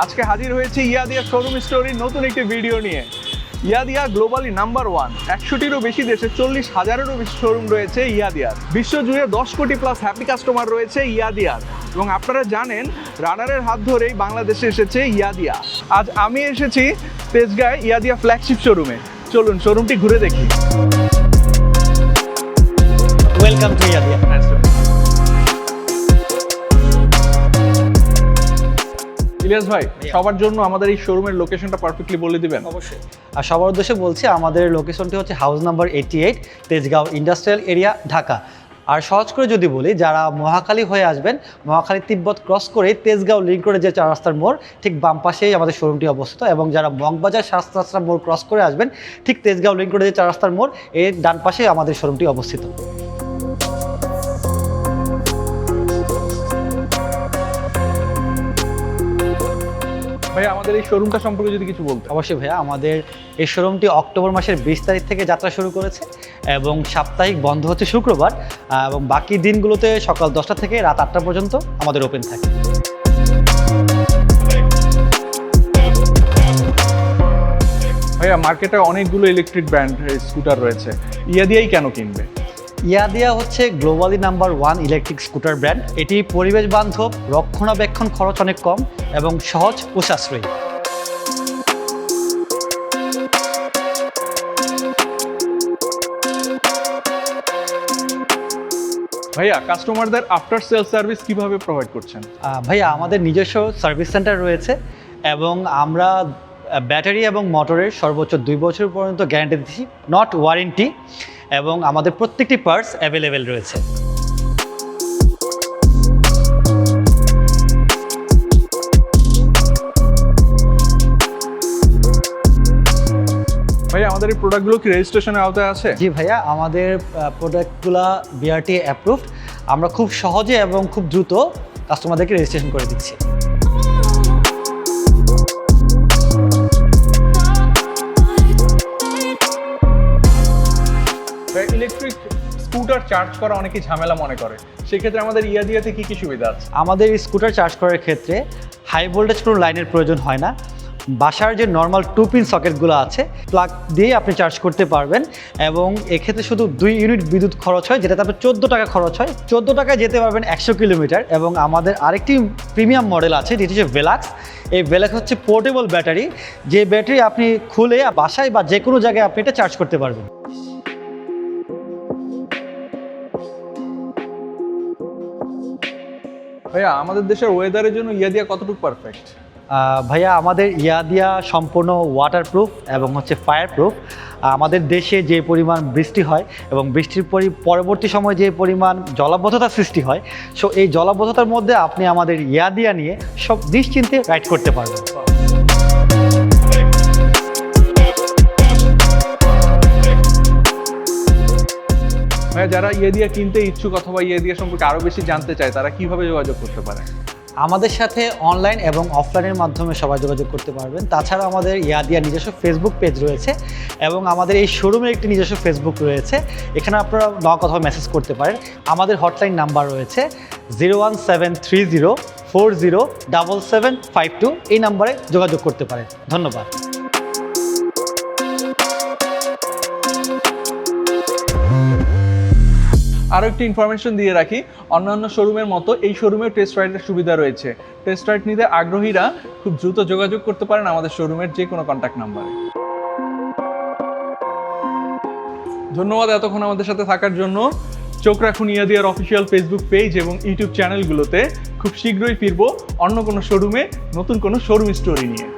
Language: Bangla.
আজকে হাজির হয়েছে ইয়াদিয়া শোরুম স্টোরির নতুন একটি ভিডিও নিয়ে। ইয়াদিয়া গ্লোবালি নাম্বার 1, 100টিরও বেশি দেশে 40,000-এরও বেশি শোরুম রয়েছে ইয়াদিয়ার। বিশ্বজুড়ে 10 কোটি প্লাস হ্যাপি কাস্টমার রয়েছে ইয়াদিয়ার। এবং আপনারা জানেন রানারের হাত ধরেই বাংলাদেশে এসেছে ইয়াদিয়া। আজ আমি এসেছি তেজগাঁয় ইয়াদিয়া ফ্ল্যাগশিপ শোরুমে। চলুন শোরুমটি ঘুরে দেখি। Welcome to ইয়াদিয়া। ইলিয়াস ভাই, সবার জন্য আমাদের এই শোরুমের লোকেশনটা পারফেক্টলি বলে দিবেন? অবশ্যই। আর সবার উদ্দেশ্যে বলছি, আমাদের লোকেশনটি হচ্ছে house number 88, Tejgaon industrial area, Dhaka. আর সহজ করে যদি বলি, যারা মহাখালী হয়ে আসবেন, মহাখালী তিব্বত ক্রস করে তেজগাঁও লিঙ্ক রোডে যে 4 রাস্তার মোড়, ঠিক বাম পাশেই আমাদের শোরুমটি অবস্থিত। এবং যারা মগবাজার 7 রাস্তার মোড় ক্রস করে আসবেন, ঠিক তেজগাঁও লিঙ্ক রোডে যে 4 রাস্তার মোড়, এর ডান পাশেই আমাদের শোরুমটি অবস্থিত। ভাই, আমাদের এই শোরুমটা সম্পর্কে যদি কিছু বলতে। অবশ্যই ভাইয়া, আমাদের এই শোরুমটি অক্টোবর মাসের 20 তারিখ থেকে যাত্রা শুরু করেছে এবং সাপ্তাহিক বন্ধ হচ্ছে শুক্রবার, এবং বাকি দিনগুলোতে সকাল 10টা থেকে রাত 8টা পর্যন্ত আমাদের ওপেন থাকে। ভাইয়া, মার্কেটে অনেকগুলো ইলেকট্রিক ব্র্যান্ড স্কুটার রয়েছে, ইয়াদিয়াই কেন কিনবে? ইয়াদিয়া হচ্ছে globally number 1 electric scooter brand. এটি পরিবেশ বান্ধব, রক্ষণাবেক্ষণ খরচ অনেক কম এবং সহজ ও সাশ্রয়ী। ভাইয়া, কাস্টমারদের আফটার সেল সার্ভিস কিভাবে প্রোভাইড করছেন? ভাইয়া, আমাদের নিজস্ব সার্ভিস সেন্টার রয়েছে এবং আমরা ব্যাটারি এবং মোটরের সর্বোচ্চ 2 বছর পর্যন্ত গ্যারান্টি দিচ্ছি, নট ওয়ারেন্টি, এবং আমাদের প্রত্যেকটি পার্টস অ্যাভেলেবেল রয়েছে। ভাইয়া, আমাদের এই প্রোডাক্টগুলো কি রেজিস্ট্রেশনের আওতায় আছে? জি ভাইয়া, আমাদের প্রোডাক্টগুলো বিআরটি অ্যাপ্রুভড। আমরা খুব সহজে এবং খুব দ্রুত কাস্টমারদেরকে রেজিস্ট্রেশন করে দিচ্ছি। ইলেকট্রিক স্কুটার চার্জ করা অনেকেই ঝামেলা মনে করে, সেক্ষেত্রে আমাদের ইয়াদিয়াতে কি কি সুবিধা আছে? আমাদের স্কুটার চার্জ করার ক্ষেত্রে হাই ভোল্টেজ কোনো লাইনের প্রয়োজন হয় না। বাসার যে নর্মাল 2-পিন সকেটগুলো আছে, প্লাগ দিয়ে আপনি চার্জ করতে পারবেন। এবং এক্ষেত্রে শুধু 2 ইউনিট বিদ্যুৎ খরচ হয়, যেটাতে আপনার 14 টাকা খরচ হয়। 14 টাকায় যেতে পারবেন 100 কিলোমিটার। এবং আমাদের আরেকটি প্রিমিয়াম মডেল আছে, যেটি হচ্ছে ভেলাক্স। এই ভেলাক্স হচ্ছে পোর্টেবল ব্যাটারি, যে ব্যাটারি আপনি খুলে বাসায় বা যে কোনো জায়গায় আপনি এটা চার্জ করতে পারবেন। ভাইয়া, আমাদের দেশের ওয়েদারের জন্য ইয়াদিয়া কতটুকু পারফেক্ট? ভাইয়া, আমাদের ইয়াদিয়া সম্পূর্ণ ওয়াটারপ্রুফ এবং হচ্ছে ফায়ার প্রুফ। আমাদের দেশে যে পরিমাণ বৃষ্টি হয় এবং বৃষ্টির পরবর্তী সময় যে পরিমাণ জলাবদ্ধতার সৃষ্টি হয়, সো এই জলাবদ্ধতার মধ্যে আপনি আমাদের ইয়াদিয়া নিয়ে সব নিশ্চিন্তে রাইড করতে পারবেন। ভাইয়া, যারা ইয়াদিয়া কিনতে ইচ্ছুক অথবা ইয়াদিয়া সম্পর্কে আরও বেশি জানতে চায়, তারা কিভাবে যোগাযোগ করতে পারে? আমাদের সাথে অনলাইন এবং অফলাইনের মাধ্যমে সবাই যোগাযোগ করতে পারবেন। তাছাড়া আমাদের ইয়াদিয়া নিজস্ব ফেসবুক পেজ রয়েছে এবং আমাদের এই শোরুমের একটি নিজস্ব ফেসবুক রয়েছে। এখানে আপনারা নক অথবা মেসেজ করতে পারেন। আমাদের হটলাইন নাম্বার রয়েছে 01730407752। এই নাম্বারে যোগাযোগ করতে পারেন। ধন্যবাদ। আরও একটি ইনফরমেশন দিয়ে রাখি, অন্যান্য শোরুমের মতো এই শোরুমেও টেস্ট রাইডের সুবিধা রয়েছে। টেস্ট রাইড নিতে আগ্রহীরা খুব দ্রুত যোগাযোগ করতে পারেন আমাদের শোরুমের যে কোনো কন্ট্যাক্ট নাম্বারে। ধন্যবাদ এতক্ষণ আমাদের সাথে থাকার জন্য। চোখ রাখুন ইয়াদিয়ার অফিসিয়াল ফেসবুক পেজ এবং ইউটিউব চ্যানেলগুলোতে। খুব শীঘ্রই ফিরবো অন্য কোনো শোরুমে নতুন কোনো শোরুম স্টোরি নিয়ে।